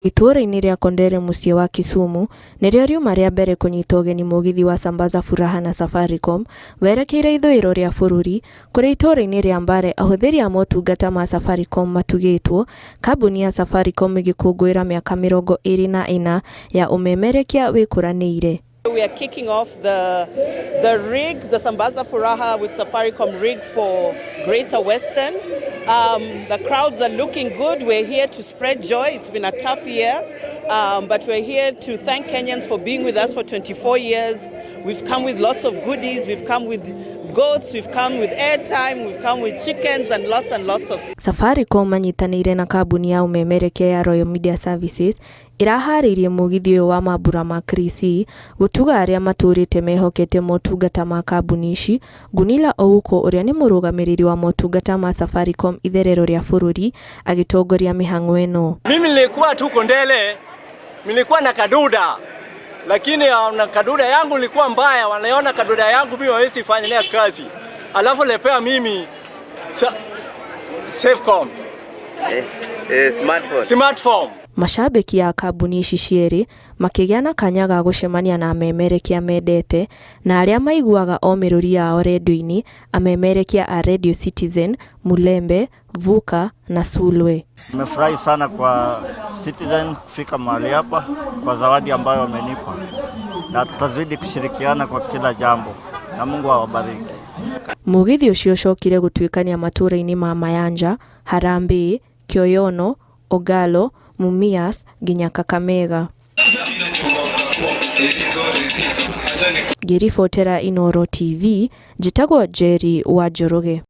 Itũũra-inĩ rĩa Kondere muciĩ wa Kisumu nĩrĩo riuma rĩa mbere kũnyita ũgeni mũgithi wa Sambaza, Furaha na Safaricom werekeire ithũĩro rĩa bũrũri kũrĩa itũũra-inĩ rĩa Mbare ahũthĩri a motungata ma Safaricom matugĩtwo kambuni ya Safaricom igĩkũngũĩra mĩaka 24 ya umemerekia wĩkũranĩire. We are kicking off the rig, the Sambaza Furaha with Safaricom rig for Greater Western. The crowds are looking good. We're here to spread joy. It's been a tough year, but we're here to thank Kenyans for being with us for 24 years. We've come with lots of goodies. We've come with goats, we've come with airtime, we've come with chickens and lots of... Safaricom manyitanĩire na kambuni ya umemerekia ya Royal Media Services iraharĩirie mũgithi ũyũ wa mambura ma Krisi gũtuga arĩa matũrĩte mehokete motungata ma kambuni ici. Gunila Ouko ũrĩa nĩ mũrũgamĩrĩri wa motungata ma Safaricom itherero rĩa bũrũri agĩtongoria mĩhang'o ĩno. Mimi nilikuwa tu Kondele, nilikuwa na kaduda, lakini na kaduda yangu ilikuwa mbaya, wanaona kaduda yangu mimi hawezi fanya kazi. Alafu lepea mimi Safaricom smartphone. Mashabiki ya kambuni ici cierĩ makĩgĩa na kanya ga gũcemania na amemerekia mendete na arĩa maiguaga o mĩrũri yao redio-inĩ, amemerekia a Radio Citizen, Mulembe, Vuka na Sulwe. Nimefurahi sana kwa Citizen kufika mahali hapa kwa zawadi ambayo wamenipa, na tutazidi kushirikiana kwa kila jambo na Mungu awabariki. Mũgithi ũcio ũcokire gũtuĩkania matũũra-inĩ ma Mayanja, Harambee, Kyoyono, Ogalo, Mumias nginya Kakamega. Ngĩribotera Inooro TV, njĩtagwo Jerry wa Njoroge.